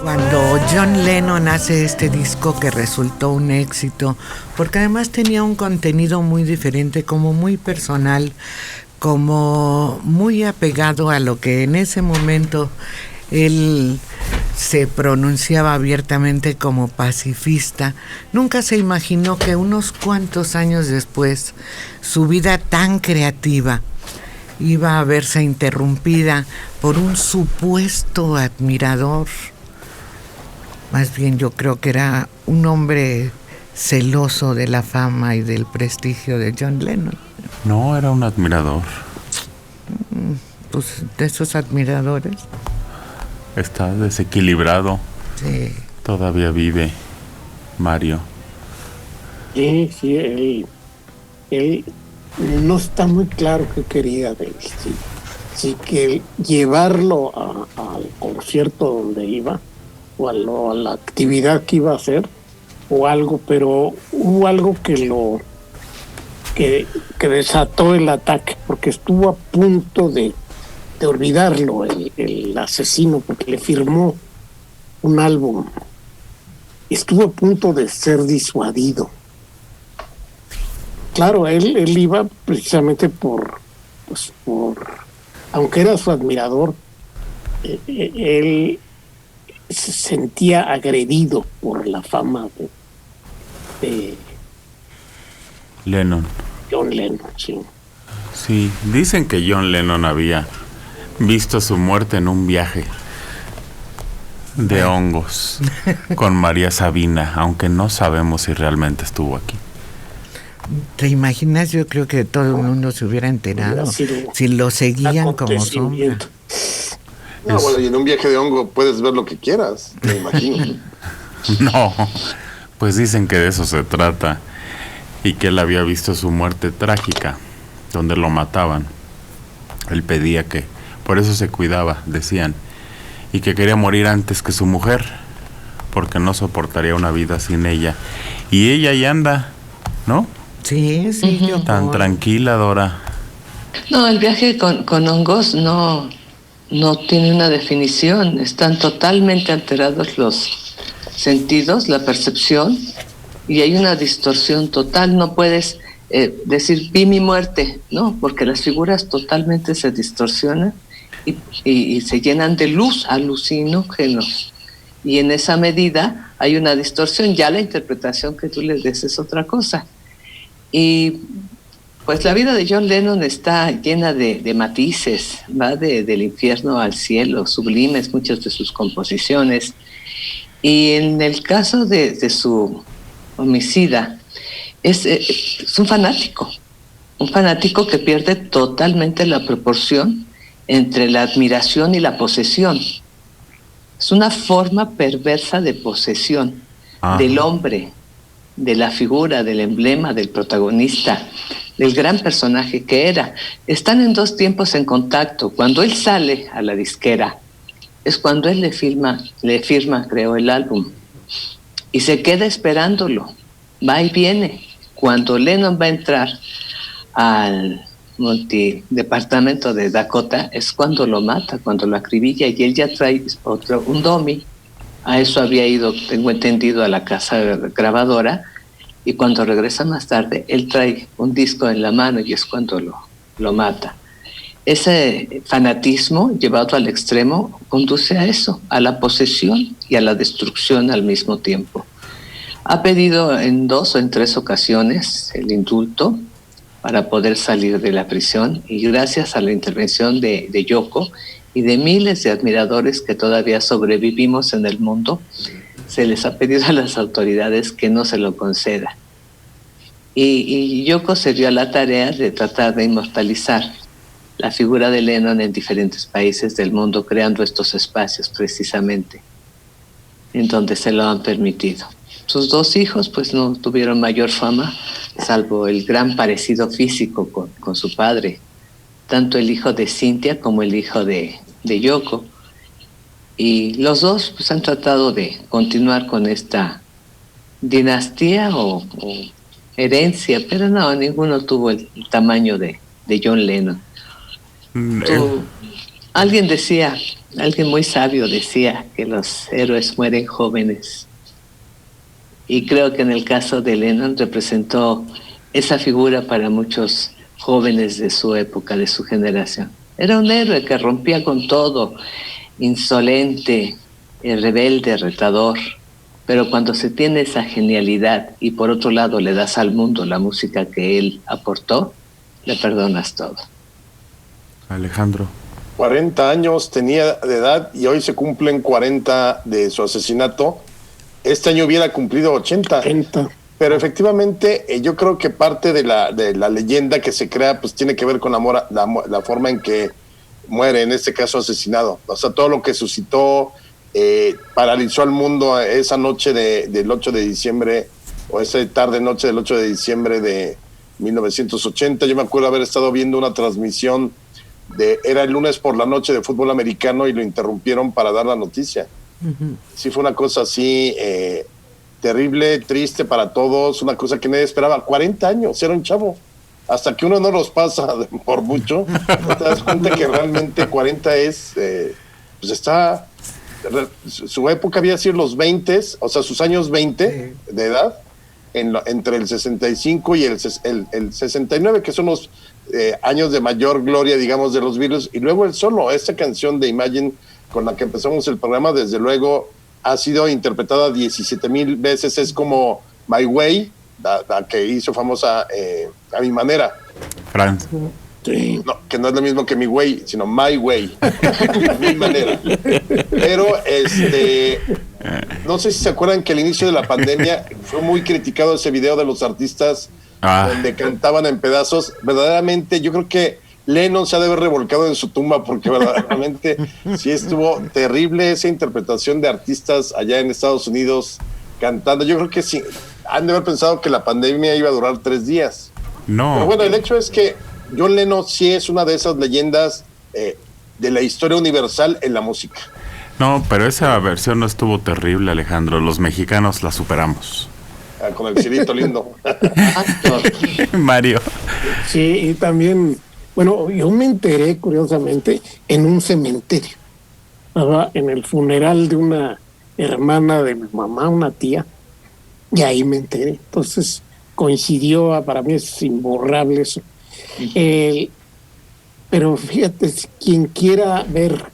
Cuando John Lennon hace este disco que resultó un éxito, porque además tenía un contenido muy diferente, como muy personal, como muy apegado a lo que en ese momento él se pronunciaba abiertamente como pacifista. Nunca se imaginó que unos cuantos años después su vida tan creativa iba a verse interrumpida por un supuesto admirador. Más bien yo creo que era un hombre celoso de la fama y del prestigio de John Lennon. No, era un admirador. Pues de esos admiradores. Está desequilibrado. Sí. Todavía vive Mario. Sí, él no está muy claro qué quería de él. Sí que llevarlo al concierto donde iba, o a la actividad que iba a hacer, o algo, pero hubo algo que desató el ataque, porque estuvo a punto de olvidarlo el asesino, porque le firmó un álbum. Estuvo a punto de ser disuadido. Claro, él iba precisamente por aunque era su admirador, él se sentía agredido por la fama de Lennon. John Lennon, sí. Sí, dicen que John Lennon había visto su muerte en un viaje de hongos con María Sabina, aunque no sabemos si realmente estuvo aquí. ¿Te imaginas? Yo creo que todo el mundo se hubiera enterado si lo seguían como sombra. No, bueno, y en un viaje de hongo puedes ver lo que quieras, me imagino. No, pues dicen que de eso se trata y que él había visto su muerte trágica, donde lo mataban. Él pedía que, por eso se cuidaba, decían, y que quería morir antes que su mujer, porque no soportaría una vida sin ella. Y ella ahí anda, ¿no? Sí, yo tan tranquila, Dora. No, el viaje con hongos no tiene una definición. Están totalmente alterados los sentidos, la percepción, y hay una distorsión total. No puedes decir, vi mi muerte, no, porque las figuras totalmente se distorsionan y se llenan de luz, alucinógenos. Y en esa medida hay una distorsión. Ya la interpretación que tú le des es otra cosa. Y pues la vida de John Lennon está llena de matices, va del infierno al cielo, sublimes muchas de sus composiciones. Y en el caso de su homicida, es un fanático que pierde totalmente la proporción entre la admiración y la posesión. Es una forma perversa de posesión del hombre, de la figura, del emblema, del protagonista, del gran personaje que era. Están en dos tiempos en contacto. Cuando él sale a la disquera, es cuando él le firma, creo, el álbum, y se queda esperándolo, va y viene. Cuando Lennon va a entrar al multidepartamento de Dakota, es cuando lo mata, cuando lo acribilla, y él ya trae un dummy. A eso había ido, tengo entendido, a la casa grabadora, y cuando regresa más tarde, él trae un disco en la mano y es cuando lo mata. Ese fanatismo llevado al extremo conduce a eso, a la posesión y a la destrucción al mismo tiempo. Ha pedido en 2 o en 3 ocasiones el indulto para poder salir de la prisión, y gracias a la intervención de Yoko y de miles de admiradores que todavía sobrevivimos en el mundo, se les ha pedido a las autoridades que no se lo conceda. Y Yoko se dio a la tarea de tratar de inmortalizar la figura de Lennon en diferentes países del mundo, creando estos espacios precisamente en donde se lo han permitido. Sus 2 hijos pues no tuvieron mayor fama, salvo el gran parecido físico con su padre, tanto el hijo de Cynthia como el hijo de Yoko. Y los 2 pues han tratado de continuar con esta dinastía o herencia, pero no, ninguno tuvo el tamaño de John Lennon. Alguien decía, alguien muy sabio decía que los héroes mueren jóvenes. Y creo que en el caso de Lennon representó esa figura para muchos jóvenes de su época, de su generación. Era un héroe que rompía con todo, insolente, rebelde, retador. Pero cuando se tiene esa genialidad y por otro lado le das al mundo la música que él aportó, le perdonas todo. Alejandro. 40 años tenía de edad y hoy se cumplen 40 de su asesinato. Este año hubiera cumplido 80. Pero efectivamente yo creo que parte de la leyenda que se crea pues tiene que ver con la forma en que muere, en este caso asesinado. O sea, todo lo que suscitó paralizó al mundo esa noche del 8 de diciembre o esa tarde noche del 8 de diciembre de 1980. Yo me acuerdo haber estado viendo una transmisión era el lunes por la noche de fútbol americano y lo interrumpieron para dar la noticia. Uh-huh. Sí, fue una cosa así terrible, triste para todos, una cosa que nadie esperaba. 40 años, era un chavo. Hasta que uno no los pasa por mucho, te das cuenta que realmente 40 es, pues está, su época había sido los 20, o sea, sus años 20 de edad, entre el 65 y el 69, que son los años de mayor gloria, digamos, de los Beatles, y luego el solo, esta canción de Imagine con la que empezamos el programa, desde luego ha sido interpretada 17,000 veces, es como My Way, la que hizo famosa A Mi Manera. Franz. Sí. No, que no es lo mismo que Mi Way, sino My Way, A Mi Manera. Pero no sé si se acuerdan que al inicio de la pandemia fue muy criticado ese video de los artistas donde cantaban en pedazos. Verdaderamente yo creo que Lennon se ha de haber revolcado en su tumba, porque verdaderamente sí estuvo terrible esa interpretación de artistas allá en Estados Unidos cantando. Yo creo que sí, han de haber pensado que la pandemia iba a durar 3 días. No. Pero bueno, el hecho es que John Lennon sí es una de esas leyendas de la historia universal en la música. No, pero esa versión no estuvo terrible, Alejandro. Los mexicanos la superamos. Con el cirito lindo. Mario. Sí, y también, bueno, yo me enteré curiosamente en un cementerio. Estaba en el funeral de una hermana de mi mamá, una tía, y ahí me enteré. Entonces coincidió, para mí es imborrable eso. Pero fíjate, quien quiera ver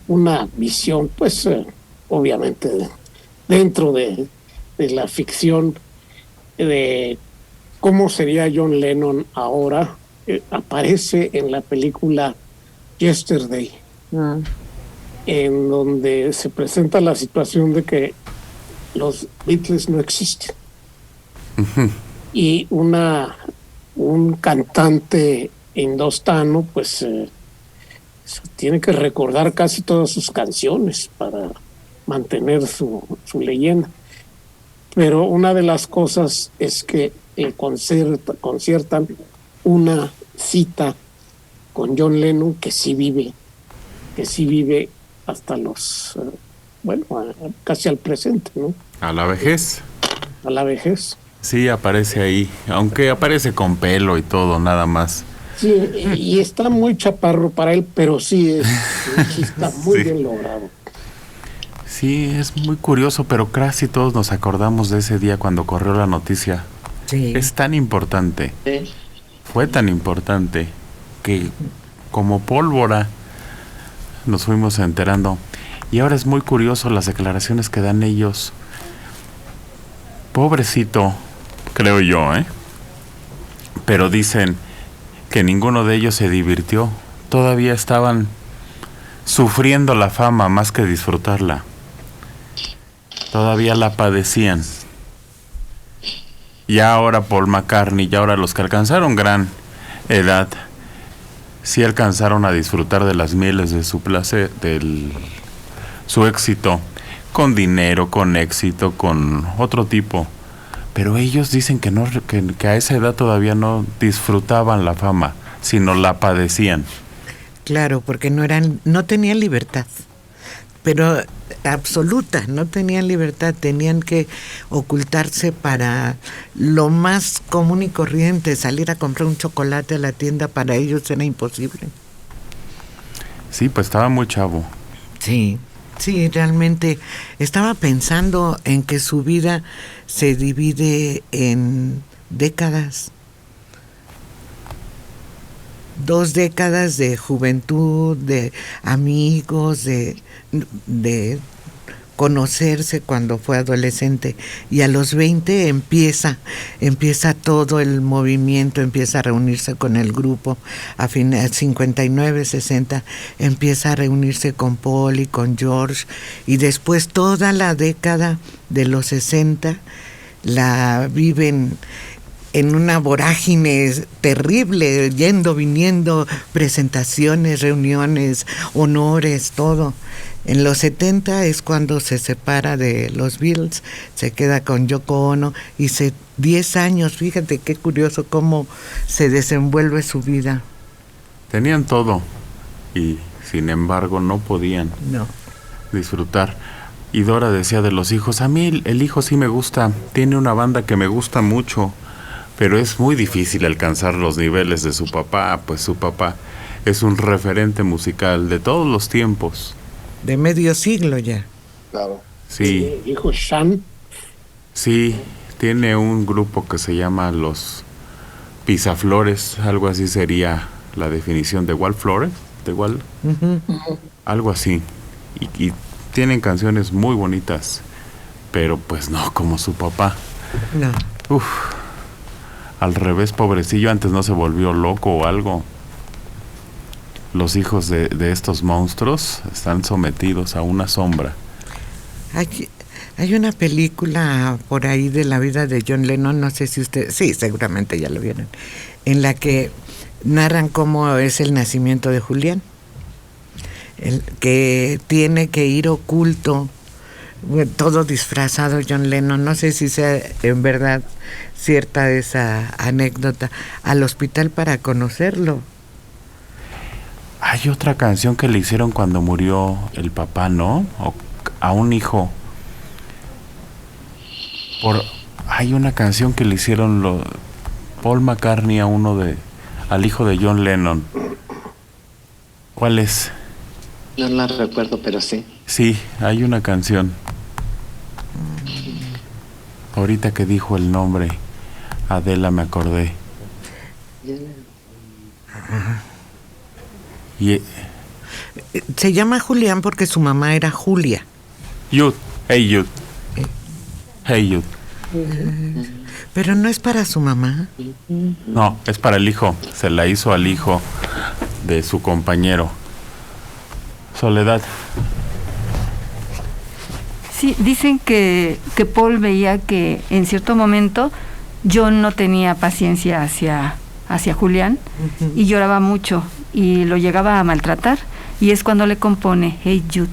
una visión, pues obviamente dentro de la ficción de cómo sería John Lennon ahora, aparece en la película Yesterday, en donde se presenta la situación de que los Beatles no existen. Uh-huh. Y un cantante indostano pues tiene que recordar casi todas sus canciones para mantener su leyenda. Pero una de las cosas es que conciertan una cita con John Lennon que sí vive hasta los casi al presente, ¿no? A la vejez. A la vejez. Sí, aparece ahí, aunque aparece con pelo y todo, nada más. Sí, y está muy chaparro para él, pero sí está muy bien logrado. Sí, es muy curioso, pero casi todos nos acordamos de ese día cuando corrió la noticia. Sí. Es tan importante, fue tan importante, que como pólvora nos fuimos enterando. Y ahora es muy curioso las declaraciones que dan ellos. Pobrecito, creo yo, pero dicen que ninguno de ellos se divirtió. Todavía estaban sufriendo la fama más que disfrutarla. Todavía la padecían. Y ahora Paul McCartney, y ahora los que alcanzaron gran edad, sí alcanzaron a disfrutar de las mieles de su placer, su éxito, con dinero, con éxito, con otro tipo. Pero ellos dicen que a esa edad todavía no disfrutaban la fama, sino la padecían. Claro, porque no tenían libertad, pero absoluta, no tenían libertad, tenían que ocultarse para lo más común y corriente. Salir a comprar un chocolate a la tienda para ellos era imposible. Sí, pues estaba muy chavo. Sí, sí, realmente estaba pensando en que su vida se divide en décadas. 2 décadas de juventud, de amigos, de conocerse cuando fue adolescente, y a los 20 empieza todo el movimiento, empieza a reunirse con el grupo, a finales 59, 60 empieza a reunirse con Paul y con George, y después toda la década de los 60 la viven en una vorágine terrible, yendo, viniendo, presentaciones, reuniones, honores, todo. En los 70 es cuando se separa de los Beatles, se queda con Yoko Ono, y 10 años, fíjate qué curioso cómo se desenvuelve su vida. Tenían todo y sin embargo no podían disfrutar. Y Dora decía de los hijos, a mí el hijo sí me gusta, tiene una banda que me gusta mucho, pero es muy difícil alcanzar los niveles de su papá, pues su papá es un referente musical de todos los tiempos. De medio siglo ya. Claro. Sí. Hijo Sean. Sí, tiene un grupo que se llama Los Pisaflores, algo así sería la definición de Wallflores, de Wall, algo así. Y tienen canciones muy bonitas, pero pues no como su papá. No. Uf. Al revés, pobrecillo, antes no se volvió loco o algo. Los hijos de estos monstruos están sometidos a una sombra. Hay una película por ahí de la vida de John Lennon, no sé si usted, sí, seguramente ya lo vieron, en la que narran cómo es el nacimiento de Julián, el que tiene que ir oculto, todo disfrazado John Lennon, no sé si sea en verdad cierta esa anécdota, al hospital para conocerlo. Hay otra canción que le hicieron cuando murió el papá, ¿no? O a un hijo. Hay una canción que le hicieron Paul McCartney al hijo de John Lennon. ¿Cuál es? No la recuerdo, pero sí. Sí, hay una canción. Ahorita que dijo el nombre, Adela, me acordé. Y se llama Julián porque su mamá era Julia. Youth, hey Youth. Hey Youth. Pero no es para su mamá. No, es para el hijo. Se la hizo al hijo de su compañero. Soledad. Sí, dicen que Paul veía que en cierto momento John no tenía paciencia hacia Julián, y lloraba mucho y lo llegaba a maltratar, y es cuando le compone Hey Jude.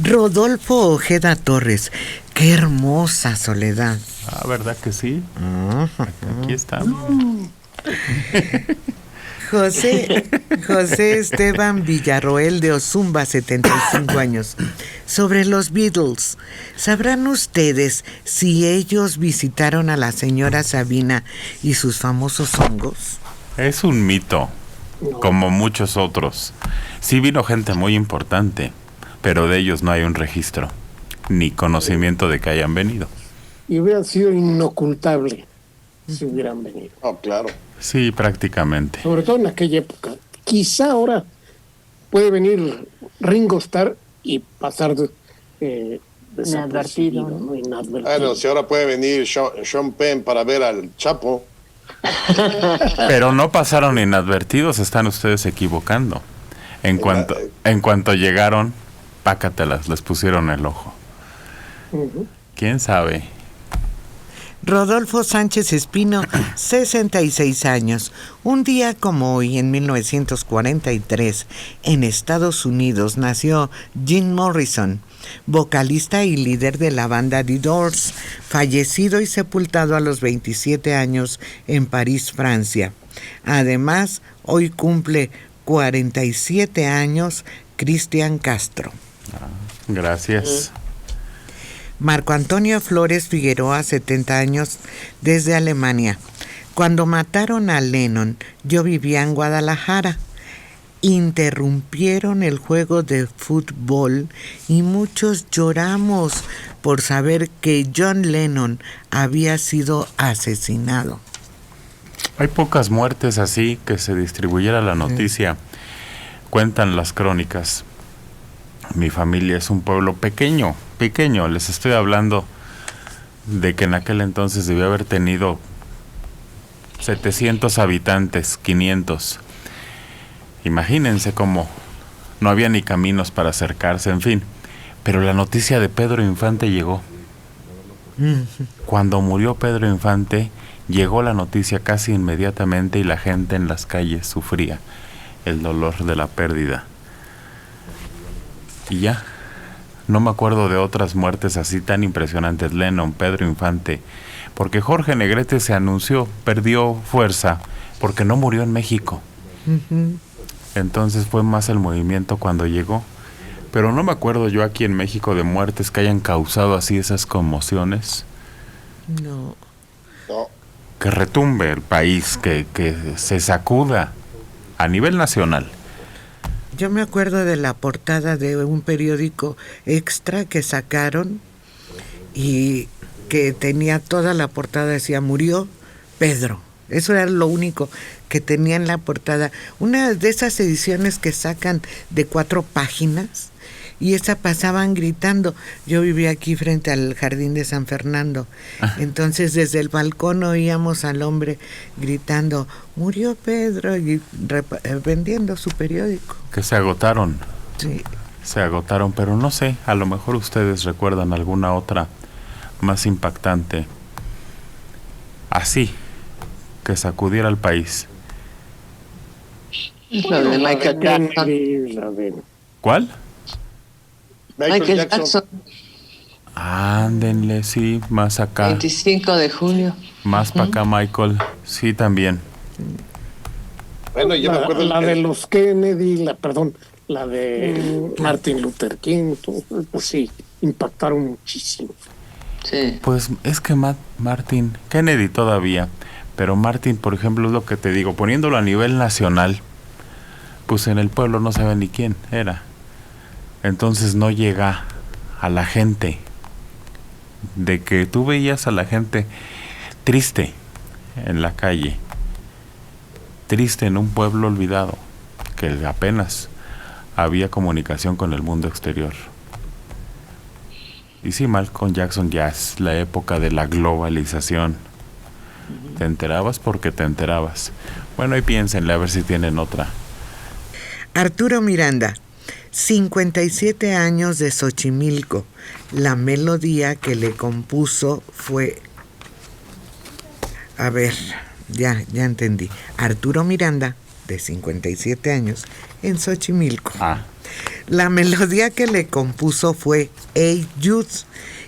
Rodolfo Ojeda Torres, qué hermosa Soledad. Ah, ¿verdad que sí? Aquí está. José Esteban Villarroel de Ozumba, 75 años. Sobre los Beatles, ¿sabrán ustedes si ellos visitaron a la señora Sabina y sus famosos hongos? Es un mito, como muchos otros. Sí vino gente muy importante, pero de ellos no hay un registro, ni conocimiento de que hayan venido. Y hubiera sido inocultable si hubieran venido. Oh, claro. Sí, prácticamente. Sobre todo en aquella época. Quizá ahora puede venir Ringo Starr y pasar desapercibido, ¿no? Inadvertido. Bueno, si ahora puede venir Sean Penn para ver al Chapo. Pero no pasaron inadvertidos, están ustedes equivocando. En cuanto llegaron, pácatelas, les pusieron el ojo. ¿Quién sabe? Rodolfo Sánchez Espino, 66 años. Un día como hoy, en 1943, en Estados Unidos, nació Jim Morrison, vocalista y líder de la banda The Doors, fallecido y sepultado a los 27 años en París, Francia. Además, hoy cumple 47 años Cristian Castro. Gracias. Marco Antonio Flores Figueroa, 70 años, desde Alemania. Cuando mataron a Lennon, yo vivía en Guadalajara. Interrumpieron el juego de fútbol y muchos lloramos por saber que John Lennon había sido asesinado. Hay pocas muertes así que se distribuyera la noticia. Cuentan las crónicas. Mi familia es un pueblo pequeño. Les estoy hablando de que en aquel entonces debió haber tenido 700 habitantes, 500. Imagínense cómo no había ni caminos para acercarse, en fin. Pero la noticia de Pedro Infante llegó. Cuando murió Pedro Infante, llegó la noticia casi inmediatamente y la gente en las calles sufría el dolor de la pérdida. Y ya, no me acuerdo de otras muertes así tan impresionantes. Lennon, Pedro Infante, porque Jorge Negrete se anunció, perdió fuerza, porque no murió en México. Entonces fue más el movimiento cuando llegó. Pero no me acuerdo yo aquí en México de muertes que hayan causado así esas conmociones. No. Que retumbe el país, que se sacuda a nivel nacional. Yo me acuerdo de la portada de un periódico Extra que sacaron y que tenía toda la portada, decía murió Pedro. Eso era lo único que tenía en la portada. Una de esas ediciones que sacan de 4 páginas y esa pasaban gritando. Yo vivía aquí frente al jardín de San Fernando. Entonces desde el balcón oíamos al hombre gritando murió Pedro y vendiendo su periódico. Que se agotaron. Sí. Se agotaron, pero no sé, a lo mejor ustedes recuerdan alguna otra más impactante. Así, que sacudiera al país. La de Michael Jackson. ¿Cuál? Michael Jackson. Ándenle, sí, más acá. 25 de junio. Más para acá, Michael. Sí, también. Bueno, yo me acuerdo la de los Kennedy, la de Martin Luther King, pues sí, impactaron muchísimo. Sí. Pues es que Martin, Kennedy todavía, pero Martin, por ejemplo, es lo que te digo, poniéndolo a nivel nacional, pues en el pueblo no saben ni quién era. Entonces no llega a la gente, de que tú veías a la gente triste en la calle, triste en un pueblo olvidado, que apenas había comunicación con el mundo exterior. Y sí, Michael Jackson ya es la época de la globalización. Te enterabas porque te enterabas. Bueno, y piénsenle a ver si tienen otra. Arturo Miranda, 57 años de Xochimilco. La melodía que le compuso fue... A ver, ya entendí. Arturo Miranda, de 57 años, en Xochimilco. La melodía que le compuso fue Hey Jude,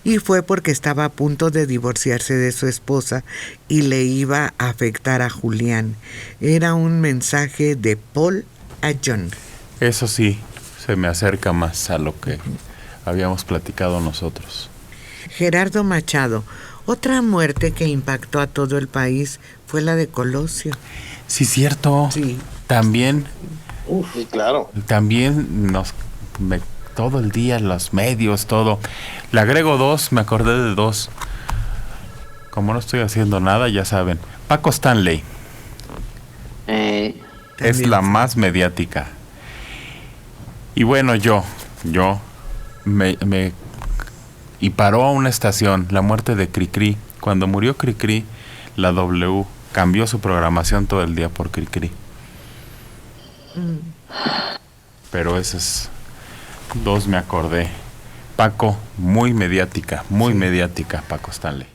y fue porque estaba a punto de divorciarse de su esposa y le iba a afectar a Julián. Era un mensaje de Paul a John. Eso sí, se me acerca más a lo que habíamos platicado nosotros. Gerardo Machado, otra muerte que impactó a todo el país fue la de Colosio. Sí, cierto. Sí. También... Sí, claro. También todo el día, los medios, todo. Le agrego 2, me acordé de 2. Como no estoy haciendo nada, ya saben. Paco Stanley. Es la más mediática. Y bueno, y paró a una estación, la muerte de Cricri. Cuando murió Cricri, la W cambió su programación todo el día por Cricri. Pero esas 2 me acordé. Paco, muy mediática, Paco Stanley.